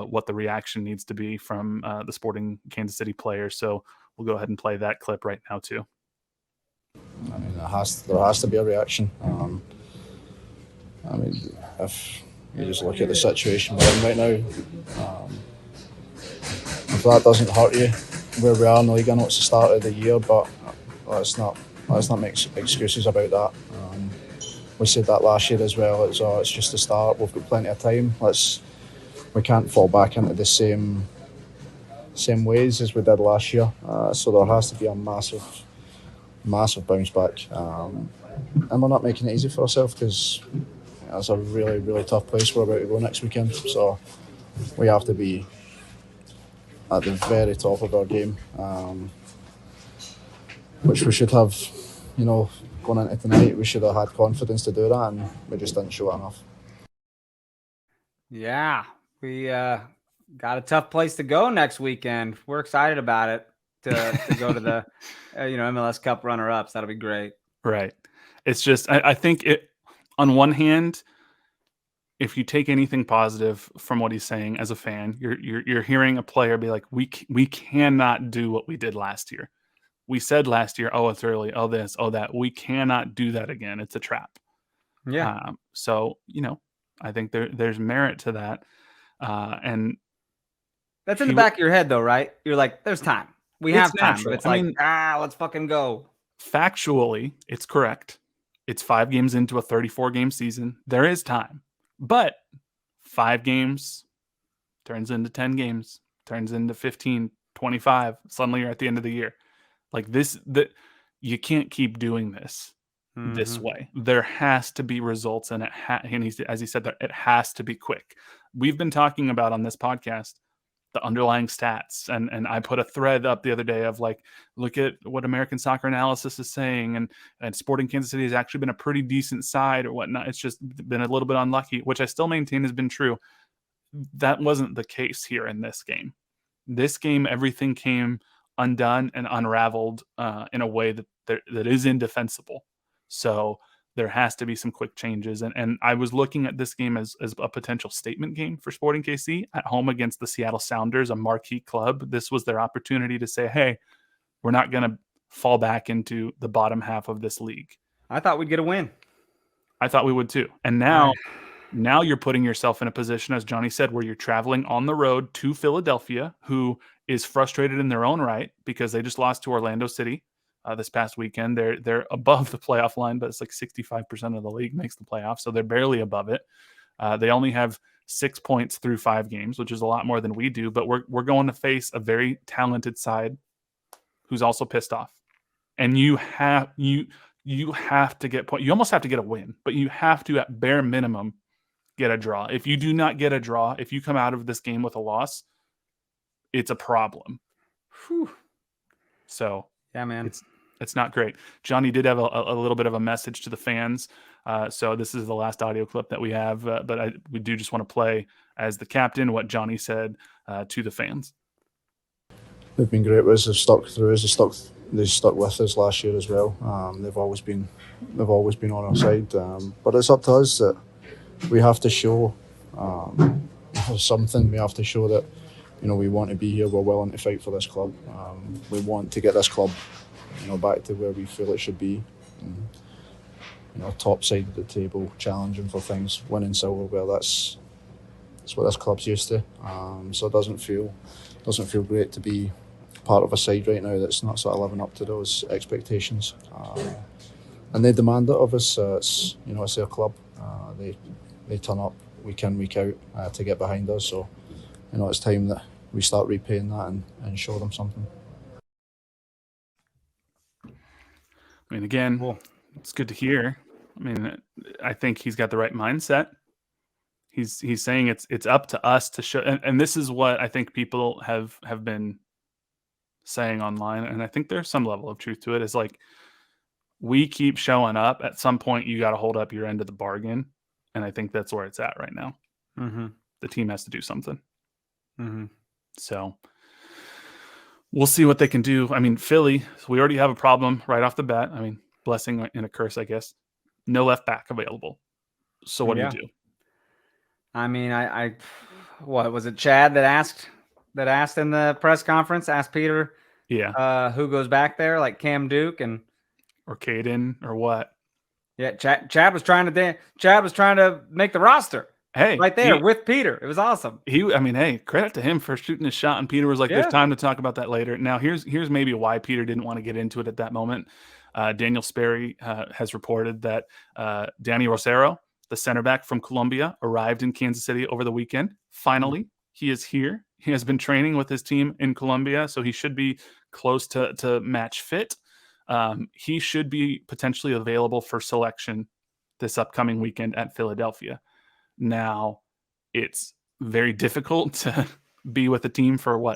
what the reaction needs to be from the Sporting Kansas City players. So we'll go ahead and play that clip right now too. I mean, there has to be a reaction. I mean, if you just look at the situation we're in right now, if that doesn't hurt you where we are in the league, I know it's the start of the year, but let's not make excuses about that. We said that last year as well. It's just the start. We've got plenty of time. We can't fall back into the same ways as we did last year. So there has to be a massive bounce back, and we're not making it easy for ourselves because it's a really, really tough place we're about to go next weekend. So we have to be at the very top of our game, which we should have. Going into tonight, we should have had confidence to do that, and we just didn't show it enough. Yeah, we got a tough place to go next weekend. We're excited about it to go to the MLS Cup runner-ups. That'll be great. Right. It's just I think it. On one hand, if you take anything positive from what he's saying as a fan, you're hearing a player be like, we cannot do what we did last year. We said last year, oh, it's early, oh, this, oh, that. We cannot do that again. It's a trap. Yeah. So, I think there's merit to that. And that's in the back of your head, though, right? You're like, there's time. We have time. Natural. But it's let's fucking go. Factually, it's correct. It's 5 games into a 34-game season. There is time. But 5 games turns into 10 games, turns into 15, 25. Suddenly you're at the end of the year. Like you can't keep doing this this way. There has to be results, and as he said, that it has to be quick. We've been talking about on this podcast the underlying stats, and I put a thread up the other day of like, look at what American Soccer Analysis is saying, and Sporting Kansas City has actually been a pretty decent side or whatnot. It's just been a little bit unlucky, which I still maintain has been true. That wasn't the case here in this game. This game, everything came undone and unraveled in a way that is indefensible. So there has to be some quick changes. And I was looking at this game as a potential statement game for Sporting KC at home against the Seattle Sounders, a marquee club. This was their opportunity to say, hey, we're not going to fall back into the bottom half of this league. I thought we'd get a win. I thought we would too. And now you're putting yourself in a position, as Johnny said, where you're traveling on the road to Philadelphia, who is frustrated in their own right because they just lost to Orlando City this past weekend. They're above the playoff line, but it's like 65% of the league makes the playoffs, so they're barely above it. They only have 6 points through 5 games, which is a lot more than we do. But we're going to face a very talented side who's also pissed off, and you have to get point. You almost have to get a win, but you have to at bare minimum get a draw. If you do not get a draw, if you come out of this game with a loss, it's a problem. Whew. So yeah, man, it's not great. Johnny did have a little bit of a message to the fans. So this is the last audio clip that we have, but we do just want to play as the captain what Johnny said to the fans. They've been great with us. They've stuck through us. They stuck with us last year as well. They've always been on our side. But it's up to us that we have to show something. We have to show that we want to be here. We're willing to fight for this club. We want to get this club, back to where we feel it should be. Top side of the table, challenging for things, winning silverware. That's what this club's used to. So it doesn't feel great to be part of a side right now that's not sort of living up to those expectations. And they demand it of us. It's their club. turn up week in, week out to get behind us. So, it's time that we start repaying that and show them something. I mean, again, it's good to hear. I mean, I think he's got the right mindset. He's saying it's up to us to show, and this is what I think people have been saying online, and I think there's some level of truth to it. Is like, we keep showing up. At some point, you got to hold up your end of the bargain, and I think that's where it's at right now. Mm-hmm. The team has to do something. Mm-hmm. So we'll see what they can do. I mean, Philly, we already have a problem right off the bat. I mean, blessing and a curse, I guess. No left back available. So what do you do? I mean, I what was it? Chad that asked in the press conference, asked Peter, who goes back there, like Cam Duke or Caden or what? Yeah, Chad was trying to make the roster. Hey, right there with Peter. It was awesome. Hey, credit to him for shooting his shot. And Peter was like, "There's time to talk about that later." Now, here's maybe why Peter didn't want to get into it at that moment. Daniel Sperry has reported that Danny Rosero, the center back from Colombia, arrived in Kansas City over the weekend. Finally, he is here. He has been training with his team in Colombia, so he should be close to match fit. He should be potentially available for selection this upcoming weekend at Philadelphia. Now, it's very difficult to be with a team for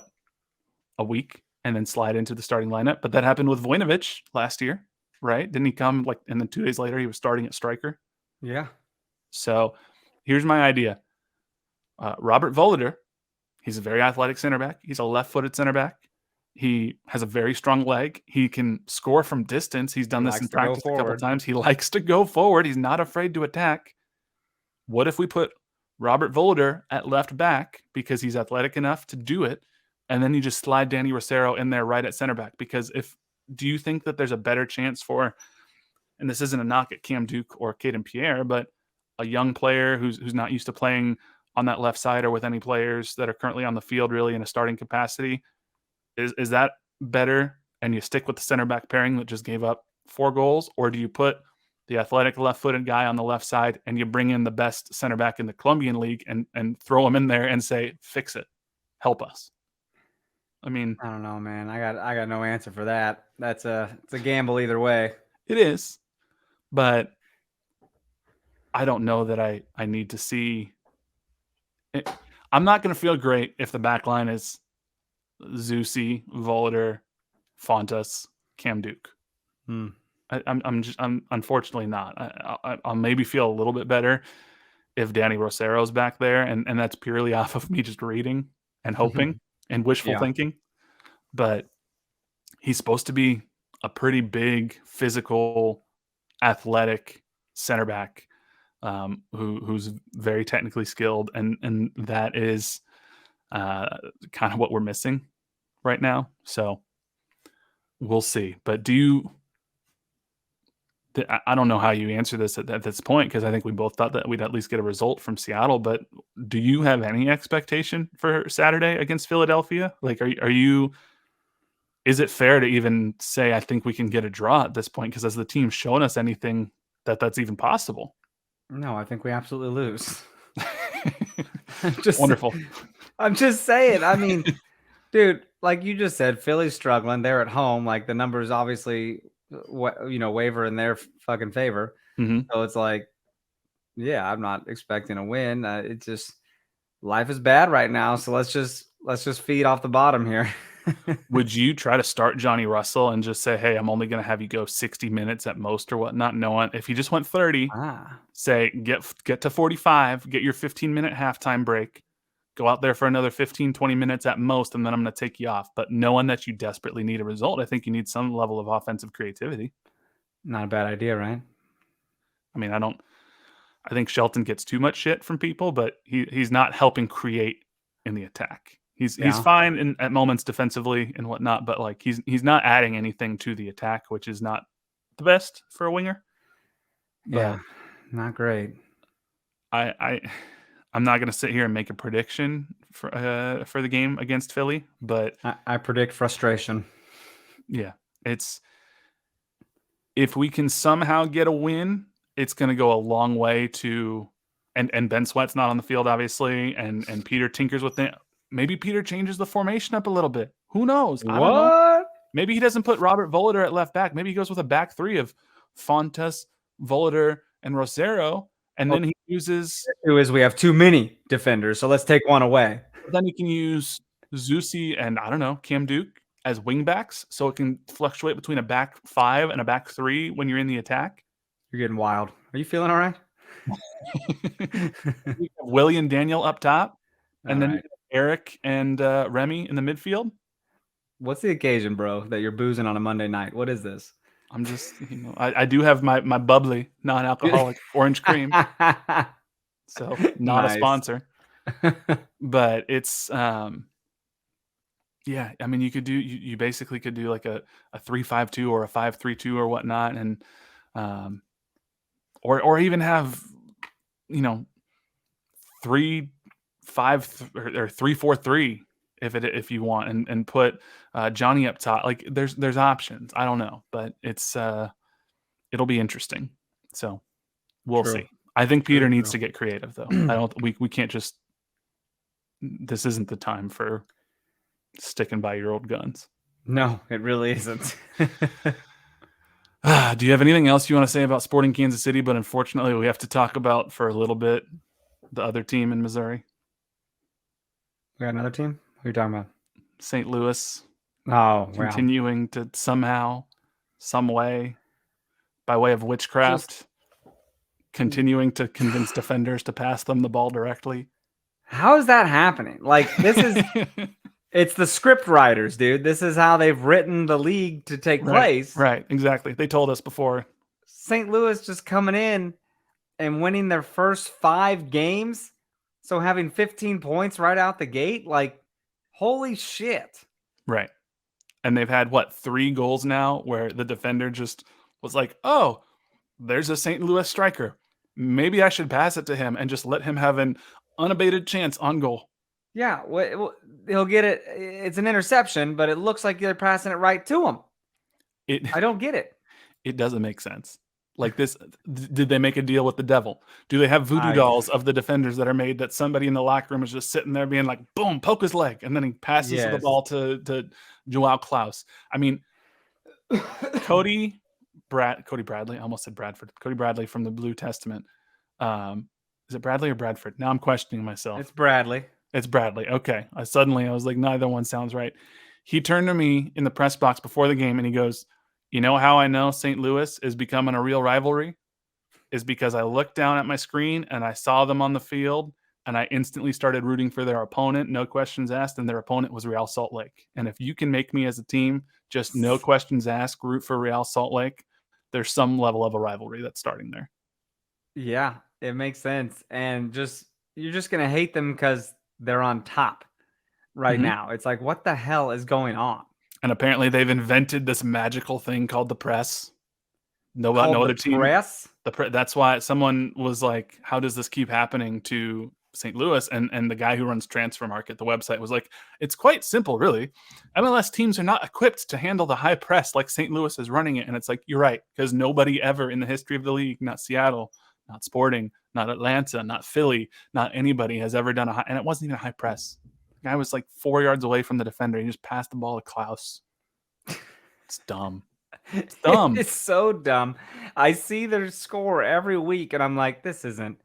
a week and then slide into the starting lineup. But that happened with Veremes last year, right? Didn't he come and then 2 days later he was starting at striker? Yeah. So here's my idea. Robert Voloder, he's a very athletic center back. He's a left-footed center back. He has a very strong leg. He can score from distance. He's done this in practice a couple times. He likes to go forward. He's not afraid to attack. What if we put Robert Voloder at left back because he's athletic enough to do it, and then you just slide Danny Rosero in there right at center back? Because do you think that there's a better chance for, and this isn't a knock at Cam Duke or Caden Pierre, but a young player who's not used to playing on that left side or with any players that are currently on the field really in a starting capacity, is that better? And you stick with the center back pairing that just gave up 4 goals, or do you put the athletic left-footed guy on the left side and you bring in the best center back in the Colombian league and throw him in there and say, fix it, help us? I mean, I don't know, man. I got no answer for that. It's a gamble either way. It is, but I don't know that I need to see it. I'm not going to feel great if the back line is Zusi, Voloder, Fontas, Cam Duke. I'm unfortunately not. I'll maybe feel a little bit better if Danny Rosero's back there, and that's purely off of me just reading and hoping and wishful thinking. But he's supposed to be a pretty big, physical, athletic center back who's very technically skilled, and that is kind of what we're missing right now. So we'll see. But I don't know how you answer this at this point, because I think we both thought that we'd at least get a result from Seattle. But do you have any expectation for Saturday against Philadelphia? Like, is it fair to even say I think we can get a draw at this point? Because has the team shown us anything that's even possible? No, I think we absolutely lose. Wonderful. I'm just saying. I mean, dude, like you just said, Philly's struggling. They're at home. Like, the numbers obviously waver in their fucking favor. So it's like, yeah, I'm not expecting a win. It's just, life is bad right now. So let's just feed off the bottom here. Would you try to start Johnny Russell and just say, hey, I'm only going to have you go 60 minutes at most or whatnot? Knowing if he just went 30, say get to 45, get your 15-minute halftime break, go out there for another 15, 20 minutes at most, and then I'm going to take you off. But knowing that you desperately need a result, I think you need some level of offensive creativity. Not a bad idea, right? I mean, I think Shelton gets too much shit from people, but he's not helping create in the attack. He's fine at moments defensively and whatnot, but like he's not adding anything to the attack, which is not the best for a winger. Yeah, not great. I'm not going to sit here and make a prediction for the game against Philly, but I predict frustration. Yeah, if we can somehow get a win, it's going to go a long way to And Ben Sweat's not on the field, obviously, and Peter tinkers with it. Maybe Peter changes the formation up a little bit. Who knows? I don't know. Maybe he doesn't put Robert Volader at left back. Maybe he goes with a back three of Fontes, Volader, and Rosero, and then he uses. We have too many defenders, so let's take one away. Then he can use Zusi and I don't know Cam Duke as wing backs, so it can fluctuate between a back five and a back three when you're in the attack. You're getting wild. Are you feeling all right? Willy and Daniel up top, and then Eric and Remy in the midfield. What's the occasion, bro, that you're boozing on a Monday night? What is this? I'm just, I do have my bubbly non-alcoholic orange cream, so not a sponsor, but it's yeah. I mean, you could do you basically could do like a 3-5-2 or a 5-3-2 or whatnot, and or even have 3-5 or 3-4-3 if you want, and put Johnny up top. Like there's options. I don't know, but it's it'll be interesting. So we'll see. I think Peter needs to get creative though. We can't just. This isn't the time for sticking by your old guns. No, it really isn't. Do you have anything else you want to say about Sporting Kansas City? But unfortunately, we have to talk about for a little bit the other team in Missouri. We got another team? Who are you talking about? St. Louis. Oh, continuing to somehow, some way, by way of witchcraft, continuing to convince defenders to pass them the ball directly. How is that happening? Like, this is... It's the script writers, dude. This is how they've written the league to take place. Right, exactly. They told us before. St. Louis just coming in and winning their first 5 games. So having 15 points right out the gate, like, holy shit. Right. And they've had, 3 goals now where the defender just was like, oh, there's a St. Louis striker. Maybe I should pass it to him and just let him have an unabated chance on goal. Yeah, well, he'll get it. It's an interception, but it looks like they're passing it right to him. I don't get it. It doesn't make sense. Like this, did they make a deal with the devil? Do they have voodoo dolls of the defenders that are made that somebody in the locker room is just sitting there being like, boom, poke his leg, and then he passes the ball to Joao Klaus? I mean, Cody Bradley. I almost said Bradford. Cody Bradley from the Blue Testament. Is it Bradley or Bradford? Now I'm questioning myself. It's Bradley. It's Bradley. Okay. I was like, neither one sounds right. He turned to me in the press box before the game and he goes, you know how I know St. Louis is becoming a real rivalry? Is because I looked down at my screen and I saw them on the field and I instantly started rooting for their opponent. No questions asked. And their opponent was Real Salt Lake. And if you can make me as a team, just no questions asked, root for Real Salt Lake, there's some level of a rivalry that's starting there. Yeah, it makes sense. And you're just going to hate them because they're on top right now. It's like, what the hell is going on? And apparently they've invented this magical thing called the press. No other team. Press? That's why someone was like, how does this keep happening to St. Louis? And the guy who runs Transfer Market, the website, was like, it's quite simple, really. MLS teams are not equipped to handle the high press like St. Louis is running it. And it's like, you're right, because nobody ever in the history of the league, not Seattle, not Sporting, not Atlanta, not Philly, not anybody has ever done and it wasn't even a high press. The guy was like 4 yards away from the defender. He just passed the ball to Klaus. It's dumb. It's dumb. It's so dumb. I see their score every week and I'm like, this isn't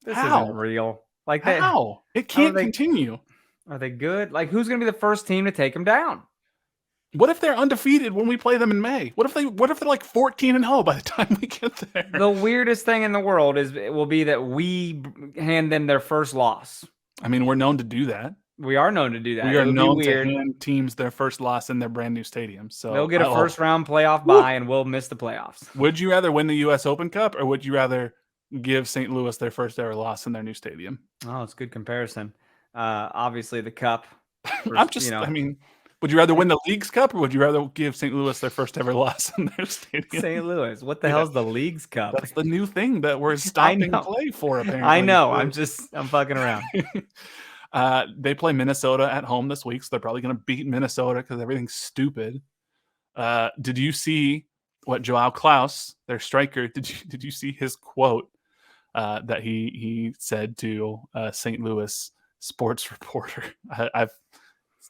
real. Like how? It can't continue. Are they good? Like, who's going to be the first team to take them down? What if they're undefeated when we play them in May? What if they're like 14-0 by the time we get there? The weirdest thing in the world will be that we hand them their first loss. I mean, we're known to do that. We are known to do that. We are known to hand teams their first loss in their brand new stadium. So they'll get a first round playoff bye and we'll miss the playoffs. Would you rather win the U.S. Open Cup or would you rather give St. Louis their first ever loss in their new stadium? Oh, it's a good comparison. Obviously the cup. I mean, would you rather win the League's Cup or would you rather give St. Louis their first ever loss in their stadium? St. Louis. What the hell's the League's Cup? That's the new thing that we're stopping play for, apparently. I know. I'm fucking around. They play Minnesota at home this week, so they're probably going to beat Minnesota because everything's stupid. Did you see what Joao Klaus, their striker, did you see his quote that he said to St. Louis sports reporter.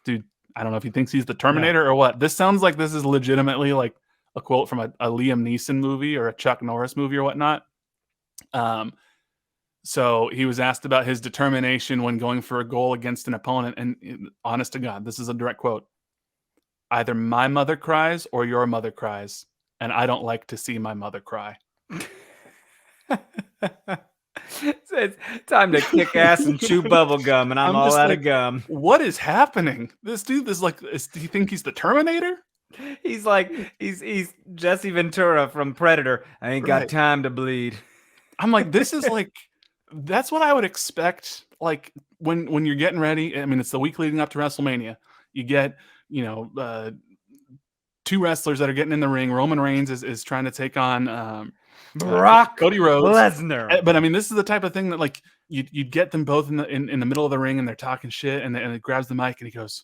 Dude, I don't know if he thinks he's the Terminator or what. This sounds like this is legitimately like a quote from a Liam Neeson movie or a Chuck Norris movie or whatnot. So he was asked about his determination when going for a goal against an opponent. And honest to God, this is a direct quote. Either my mother cries or your mother cries. And I don't like to see my mother cry. It's time to kick ass and chew bubble gum, and I'm all out of gum. What is happening? This dude is like, do you think he's the Terminator? He's like, he's Jesse Ventura from Predator. I ain't got time to bleed. I'm like, this is like, that's what I would expect. Like when you're getting ready. I mean, it's the week leading up to WrestleMania. You get, two wrestlers that are getting in the ring. Roman Reigns is trying to take on Cody Rhodes, Lesnar. But I mean, this is the type of thing that like you'd get them both in the middle of the ring and they're talking shit, and he grabs the mic and he goes,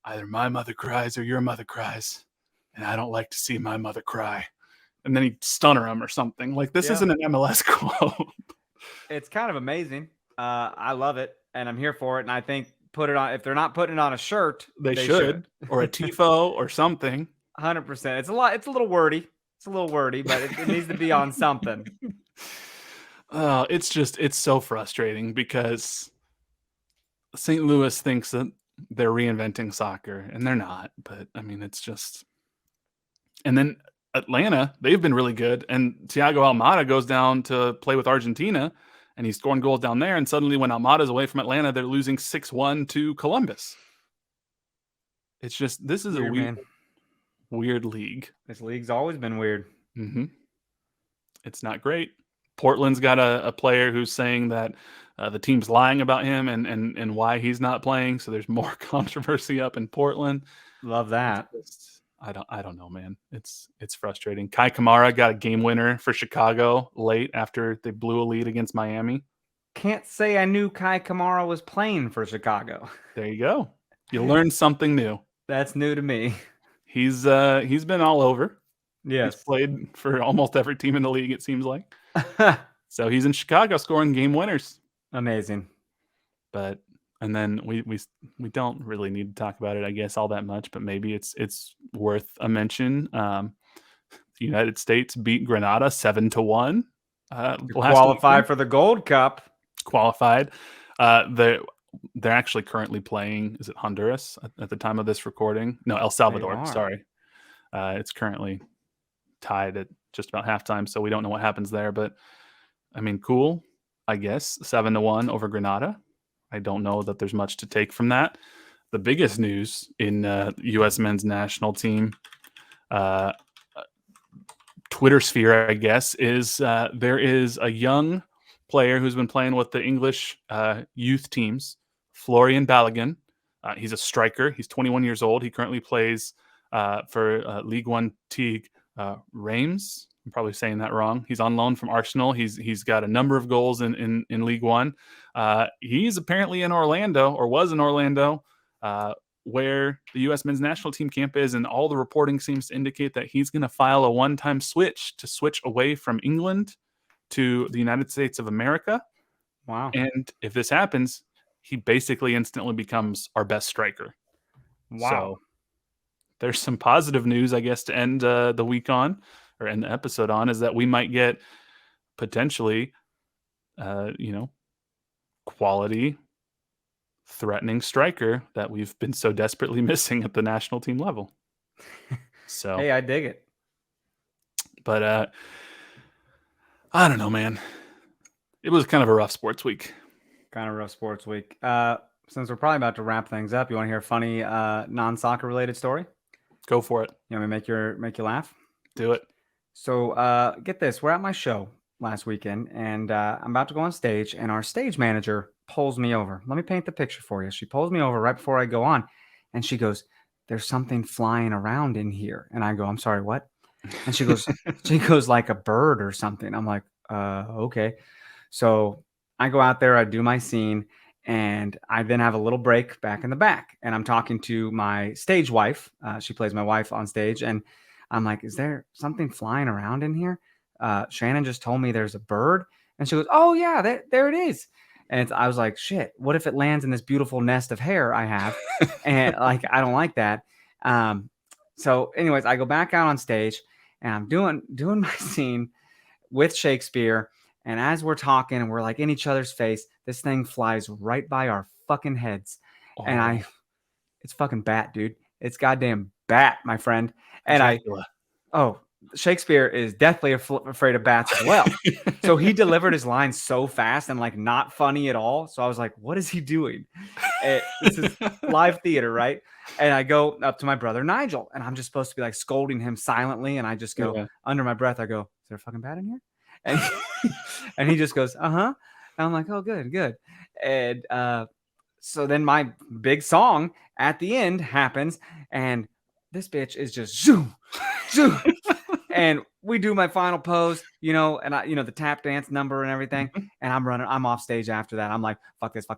either my mother cries or your mother cries, and I don't like to see my mother cry. And then he'd stunner him or something. Like this isn't an MLS quote. It's kind of amazing. I love it, and I'm here for it. And I think put it on. If they're not putting it on a shirt, they should, or a tifo or something. 100%. It's a lot. It's a little wordy. It's a little wordy, but it needs to be on something. It's so frustrating because St. Louis thinks that they're reinventing soccer, and they're not. But I mean, it's just. And then Atlanta, they've been really good, and Thiago Almada goes down to play with Argentina, and he's scoring goals down there. And suddenly, when Almada's away from Atlanta, they're losing 6-1 to Columbus. It's just this is weird league. This league's always been weird. Mm-hmm. It's not great. Portland's got a player who's saying that the team's lying about him and why he's not playing. So there's more controversy up in Portland. Love that. I don't know, man. It's frustrating. Kai Kamara got a game winner for Chicago late after they blew a lead against Miami. Can't say I knew Kai Kamara was playing for Chicago. There you go. You learned something new. That's new to me. He's been all over. Yes. He's played for almost every team in the league, it seems like. So he's in Chicago scoring game winners. Amazing. And then we don't really need to talk about it, I guess, all that much, but maybe it's worth a mention. The United States beat Grenada 7-1. Qualified for the Gold Cup. Qualified. They're actually currently playing, is it Honduras at the time of this recording? No, El Salvador, sorry. It's currently tied at just about halftime, so we don't know what happens there. But, I mean, cool, I guess. 7-1 over Grenada. I don't know that there's much to take from that. The biggest news in U.S. men's national team Twitter sphere, I guess, is there is a young player who's been playing with the English youth teams, Florian Balogun. He's a striker. He's 21 years old. He currently plays for League One Teague Reims. I'm probably saying that wrong. He's on loan from Arsenal. He's got a number of goals in League One. He's apparently in Orlando, or was in Orlando, where the U.S. men's national team camp is, and all the reporting seems to indicate that he's going to file a one-time switch away from England to the United States of America. Wow. And if this happens, he basically instantly becomes our best striker. Wow. So there's some positive news, I guess, to end the week on, or end the episode on, is that we might get potentially, quality, threatening striker that we've been so desperately missing at the national team level. So hey, I dig it. But I don't know, man. It was kind of a rough sports week. Since we're probably about to wrap things up, you want to hear a funny non-soccer related story? Go for it. You want me to make you laugh? Do it. So get this. We're at my show last weekend, and I'm about to go on stage, and our stage manager pulls me over. Let me paint the picture for you. She pulls me over right before I go on, and she goes, "There's something flying around in here." And I go, "I'm sorry, what?" And she goes, like a bird or something. I'm like, okay. So I go out there, I do my scene, and I then have a little break back in the back, and I'm talking to my stage wife. She plays my wife on stage, and I'm like, "Is there something flying around in here? Shannon just told me there's a bird." And she goes, oh, yeah, there it is. And I was like, shit, what if it lands in this beautiful nest of hair I have? And like, I don't like that. So anyways, I go back out on stage and I'm doing my scene with Shakespeare. And as we're talking and we're like in each other's face, this thing flies right by our fucking heads. Oh. And it's fucking bat, dude. It's goddamn bat, my friend. And Shakespeare is deathly afraid of bats as well. So he delivered his lines so fast and like not funny at all. So I was like, what is he doing? This is live theater, right? And I go up to my brother Nigel and I'm just supposed to be like scolding him silently. And I just go under my breath. I go, is there a fucking bat in here? And he just goes, uh-huh. And I'm like, oh, good. And so then my big song at the end happens and this bitch is just zoom. And we do my final pose, and the tap dance number and everything. And I'm off stage after that. I'm like, fuck this. I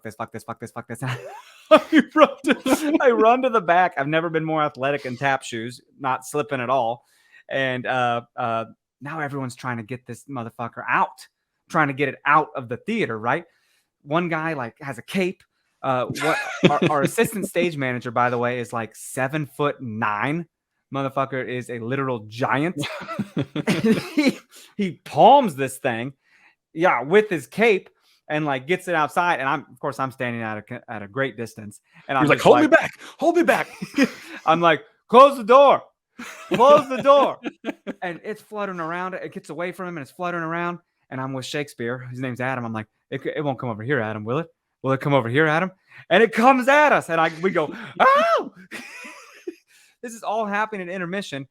run to the back. I've never been more athletic in tap shoes, not slipping at all. And now everyone's trying to get this motherfucker out, trying to get it out of the theater, right? One guy like has a cape. Our assistant stage manager, by the way, is like 7'9". Motherfucker is a literal giant. he palms this thing, with his cape and like gets it outside. And I'm standing at a great distance. And I'm like, hold me back. I'm like, close the door. And it's fluttering around. It gets away from him and it's fluttering around. And I'm with Shakespeare. His name's Adam. I'm like, it won't come over here, Adam, will it? Will it come over here, Adam? And it comes at us. And we go, oh! This is all happening in intermission.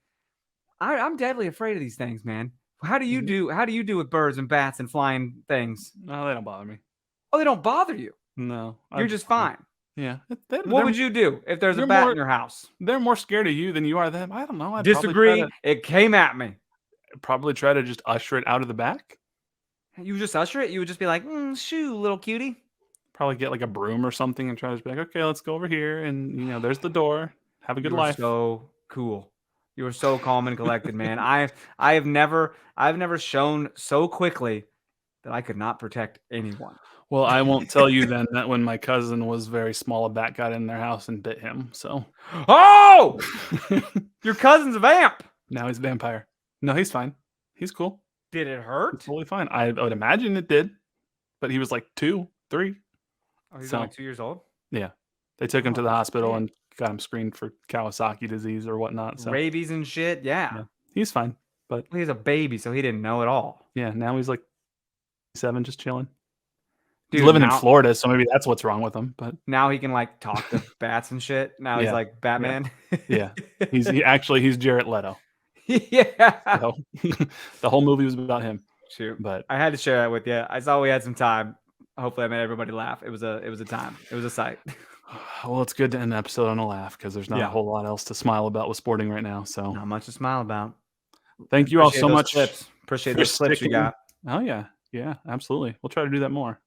I'm deadly afraid of these things, man. How do you do with birds and bats and flying things? No, they don't bother me. Oh, they don't bother you? No. You're just fine. Yeah. What would you do if there's a bat in your house? They're more scared of you than you are them. I don't know. I'd disagree. It came at me. Probably try to just usher it out of the back. You would just usher it? You would just be like, shoo, little cutie. Probably get like a broom or something and try to be like, okay, let's go over here. And, there's the door. Have a good life. So cool. You were so calm and collected, man. I've never shown so quickly that I could not protect anyone. Well, I won't tell you then that when my cousin was very small, a bat got in their house and bit him. So, oh, your cousin's a vamp. Now he's a vampire. No, he's fine. He's cool. Did it hurt? It's totally fine. I would imagine it did, but he was like 2, 3. Oh, he's only 2 years old. Yeah, they took him to the hospital and got him screened for Kawasaki disease or whatnot. So. Rabies and shit. Yeah. He's fine. But he's a baby, so he didn't know at all. Yeah. Now he's like 7, just chilling. Dude, he's living in Florida, so maybe that's what's wrong with him. But now he can like talk to bats and shit. Now he's like Batman. Yeah. He's Jared Leto. Yeah. So, the whole movie was about him. Shoot. But I had to share that with you. I saw we had some time. Hopefully I made everybody laugh. It was a time. It was a sight. Well, it's good to end the episode on a laugh because there's not a whole lot else to smile about with sporting right now. So not much to smile about. Thank you all so much. Appreciate those clips you got. Oh yeah, absolutely. We'll try to do that more.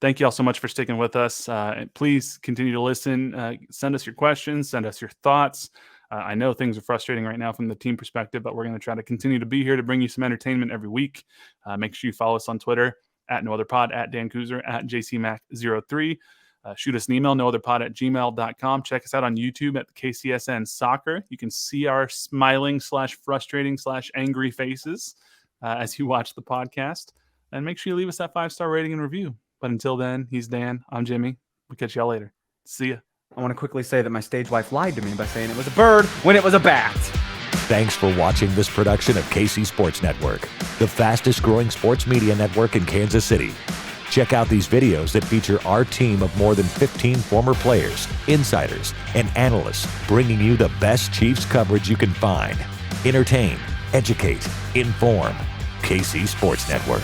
Thank you all so much for sticking with us. Please continue to listen. Send us your questions. Send us your thoughts. I know things are frustrating right now from the team perspective, but we're going to try to continue to be here to bring you some entertainment every week. Make sure you follow us on Twitter at NoOtherPod, at Dan Kooser, at JCMac03. Shoot us an email, nootherpod@gmail.com. Check us out on YouTube at KCSN Soccer. You can see our smiling / frustrating / angry faces as you watch the podcast. And make sure you leave us that 5-star rating and review. But until then, he's Dan. I'm Jimmy. We'll catch y'all later. See ya. I want to quickly say that my stage wife lied to me by saying it was a bird when it was a bat. Thanks for watching this production of KC Sports Network, the fastest growing sports media network in Kansas City. Check out these videos that feature our team of more than 15 former players, insiders, and analysts bringing you the best Chiefs coverage you can find. Entertain, educate, inform. KC Sports Network.